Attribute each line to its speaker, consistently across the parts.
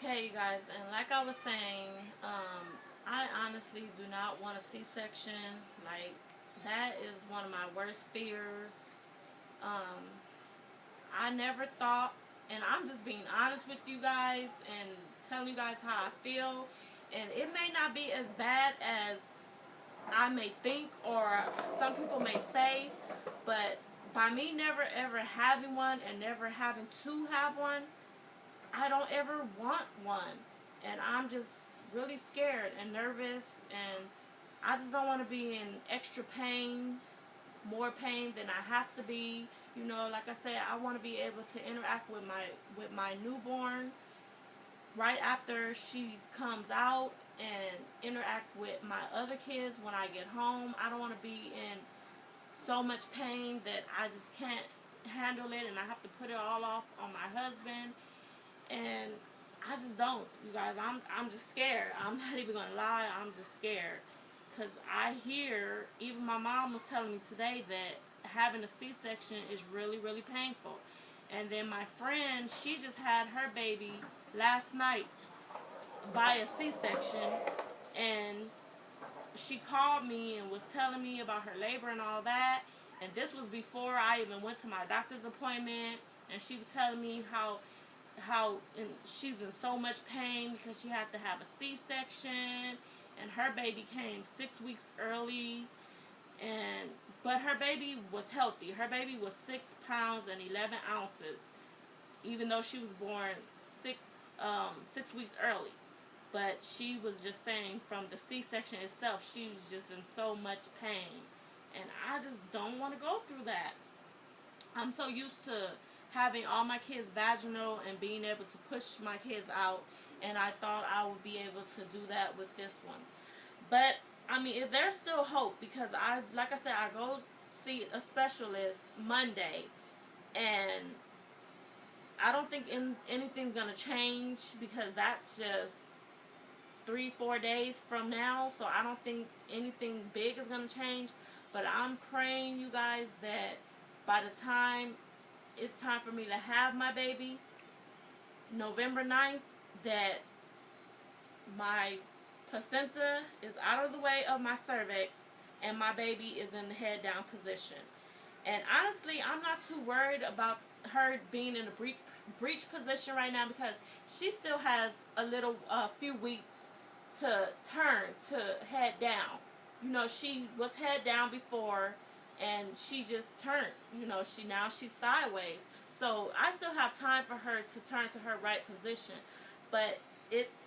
Speaker 1: Okay, you guys, and like I was saying, I honestly do not want a C-section. Like, that is one of my worst fears. Um, I never thought, and I'm just being honest with you guys and telling you guys how I feel. And it may not be as bad as I may think or some people may say, but by me never ever having one and never having to have one, I don't ever want one. And I'm just really scared and nervous, and I just don't want to be in extra pain, more pain than I have to be. You know, like I said, I want to be able to interact with my newborn right after she comes out and interact with my other kids when I get home. I don't want to be in so much pain that I just can't handle it and I have to put it all off on my husband. And I just don't, you guys. I'm just scared. I'm not even gonna lie. I'm just scared because I hear, even my mom was telling me today that having a C-section is really, really painful. And then my friend, she just had her baby last night by a C-section, and she called me and was telling me about her labor and all that. And this was before I even went to my doctor's appointment. And she was telling me how she's in so much pain because she had to have a C-section, and her baby came 6 weeks early, but her baby was healthy. Her baby was 6 pounds and 11 ounces, even though she was born 6 weeks early. But she was just saying from the C-section itself, she was just in so much pain, and I just don't want to go through that. I'm so used to having all my kids vaginal and being able to push my kids out, and I thought I would be able to do that with this one. But I mean, there's still hope because like I said, I go see a specialist Monday, and I don't think anything's gonna change because that's just 3-4 days from now. So I don't think anything big is gonna change. But I'm praying, you guys, that by the time it's time for me to have my baby, November 9th, that my placenta is out of the way of my cervix and my baby is in the head down position. And honestly, I'm not too worried about her being in a breech position right now because she still has a few weeks to turn to head down. You know, she was head down before, and she just turned. You know, she's sideways. So I still have time for her to turn to her right position. But it's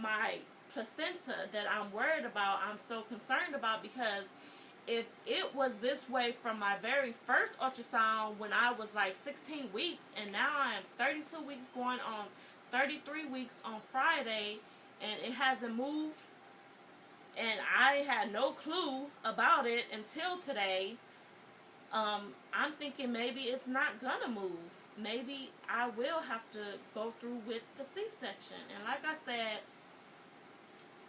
Speaker 1: my placenta that I'm worried about, I'm so concerned about, because if it was this way from my very first ultrasound when I was like 16 weeks, and now I am 32 weeks going on 33 weeks on Friday, and it hasn't moved, and I had no clue about it until today, I'm thinking maybe it's not gonna move. Maybe I will have to go through with the C-section. And like I said,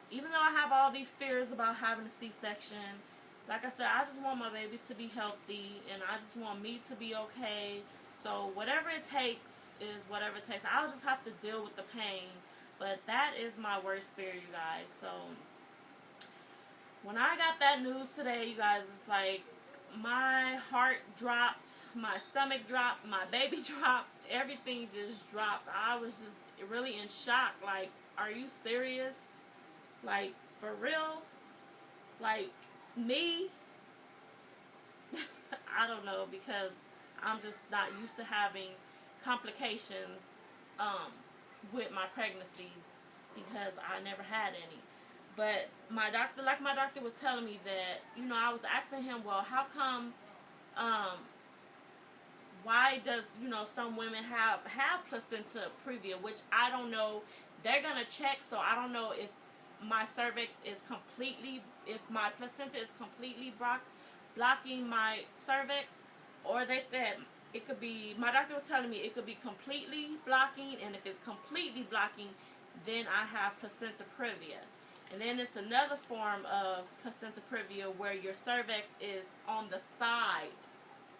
Speaker 1: even though I have all these fears about having a C-section, like I said, I just want my baby to be healthy, and I just want me to be okay. So whatever it takes is whatever it takes. I'll just have to deal with the pain. But that is my worst fear, you guys. So when I got that news today, you guys, it's like my heart dropped, my stomach dropped, my baby dropped, everything just dropped. I was just really in shock. Like, are you serious? Like, for real? Like, me? I don't know, because I'm just not used to having complications with my pregnancy because I never had any. But my doctor was telling me that, you know, I was asking him, well, how come, why does, you know, some women have placenta previa, which I don't know. They're going to check, so I don't know if my cervix is completely, if my placenta is completely blocking my cervix, or they said it could be, my doctor was telling me it could be completely blocking, and if it's completely blocking, then I have placenta previa. And then it's another form of placenta previa where your cervix is on the side.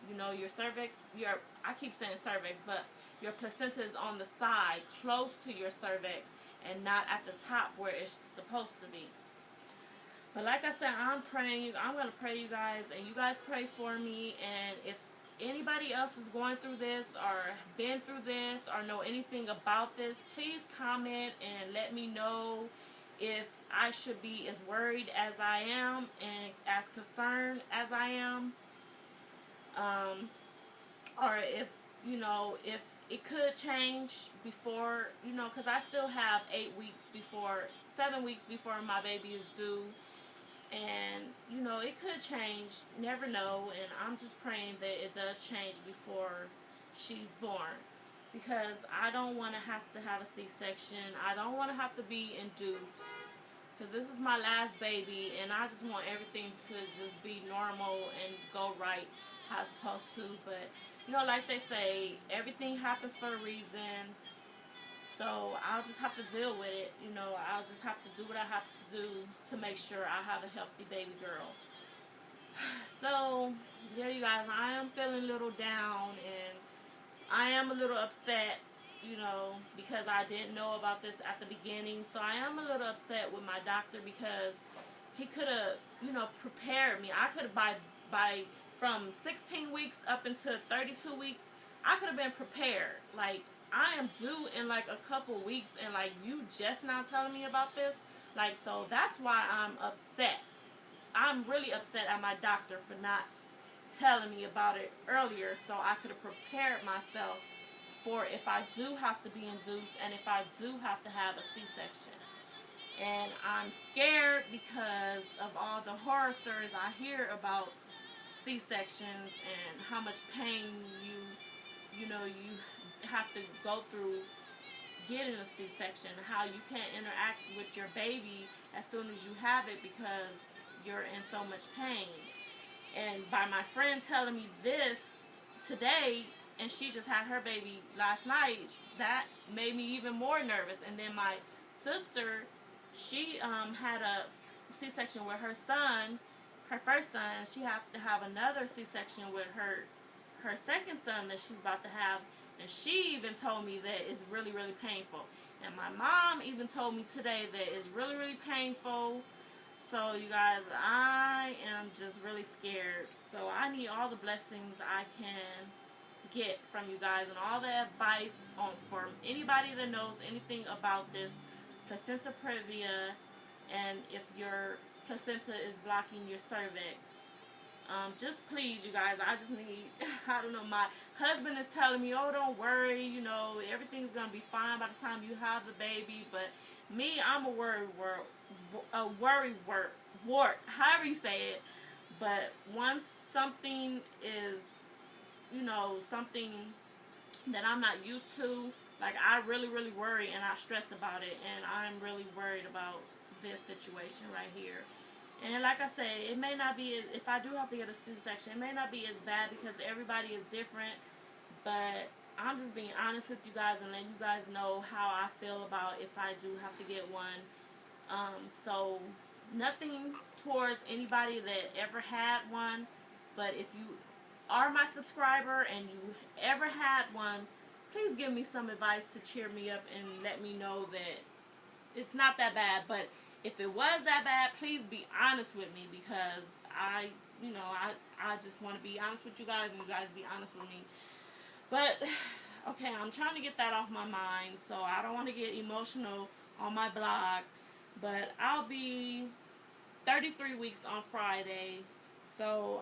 Speaker 1: You know, your cervix, I keep saying cervix, but your placenta is on the side, close to your cervix, and not at the top where it's supposed to be. But like I said, I'm praying. I'm going to pray, you guys, and you guys pray for me. And if anybody else is going through this or been through this or know anything about this, please comment and let me know if I should be as worried as I am and as concerned as I am. Or if, if it could change before, because I still have 8 weeks before, 7 weeks before my baby is due. And, it could change. Never know. And I'm just praying that it does change before she's born. Because I don't want to have a C-section. I don't want to have to be induced. Because this is my last baby. And I just want everything to just be normal and go right how it's supposed to. But, like they say, everything happens for a reason. So I'll just have to deal with it. I'll just have to do what I have to do to make sure I have a healthy baby girl. So, yeah, you guys, I am feeling a little down, and I am a little upset, because I didn't know about this at the beginning. So I am a little upset with my doctor because he could have, prepared me. I could have, by from 16 weeks up into 32 weeks, I could have been prepared. Like, I am due in like a couple weeks, and like, you just now telling me about this. Like, so that's why I'm upset. I'm really upset at my doctor for not telling me about it earlier, so I could have prepared myself for if I do have to be induced and if I do have to have a C-section. And I'm scared because of all the horror stories I hear about C-sections and how much pain you have to go through getting a C-section, how you can't interact with your baby as soon as you have it because you're in so much pain. And by my friend telling me this today, and she just had her baby last night, that made me even more nervous. And then my sister, she had a C-section with her son, her first son. She had to have another C-section with her second son that she's about to have. And she even told me that it's really, really painful. And my mom even told me today that it's really, really painful. So, you guys, I am just really scared. So, I need all the blessings I can get from you guys and all the advice from anybody that knows anything about this placenta previa, and if your placenta is blocking your cervix. Just please, you guys, I just need, I don't know, my husband is telling me, oh, don't worry, everything's going to be fine by the time you have the baby. But me, I'm a worry wart, however you say it. But once something is, something that I'm not used to, like, I really, really worry and I stress about it. And I'm really worried about this situation right here. And like I say, it may not be, if I do have to get a C-section, it may not be as bad because everybody is different. But I'm just being honest with you guys and letting you guys know how I feel about if I do have to get one. So nothing towards anybody that ever had one. But if you are my subscriber and you ever had one, please give me some advice to cheer me up and let me know that it's not that bad. But if it was that bad, please be honest with me, because I just want to be honest with you guys and you guys be honest with me. But, okay, I'm trying to get that off my mind, so I don't want to get emotional on my blog. But I'll be 33 weeks on Friday. So,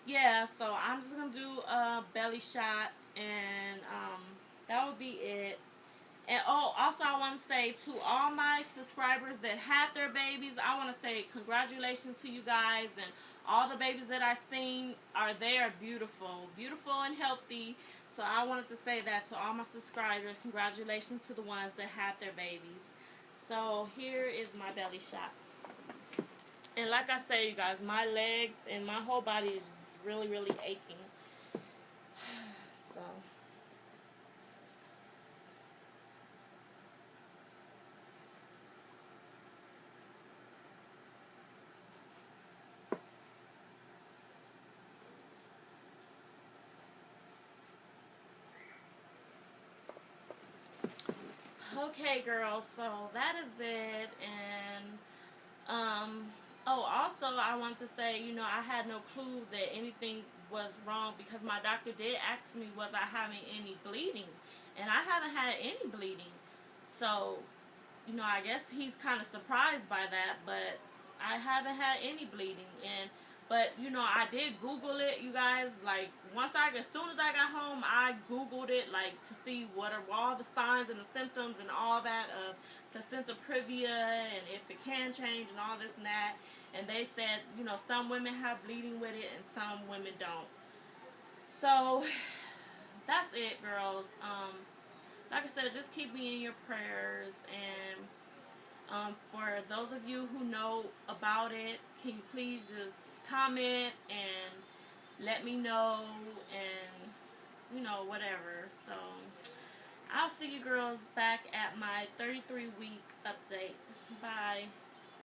Speaker 1: yeah, so I'm just going to do a belly shot, and that would be it. And also I want to say to all my subscribers that had their babies, I want to say congratulations to you guys. And all the babies that I've seen are beautiful, beautiful and healthy. So I wanted to say that to all my subscribers. Congratulations to the ones that had their babies. So here is my belly shot. And like I say, you guys, my legs and my whole body is just really, really aching. So... Okay, girls, so that is it. And oh, also I want to say, I had no clue that anything was wrong, because my doctor did ask me was I having any bleeding, and I haven't had any bleeding. So, I guess he's kind of surprised by that, but I haven't had any bleeding. But I did Google it, you guys. Like, as soon as I got home, I Googled it, like, to see what are all the signs and the symptoms and all that of placenta previa, and if it can change and all this and that. And they said, some women have bleeding with it and some women don't. So that's it, girls. Like I said, just keep me in your prayers. And for those of you who know about it, can you please just comment and let me know, and whatever. So I'll see you girls back at my 33-week update. Bye.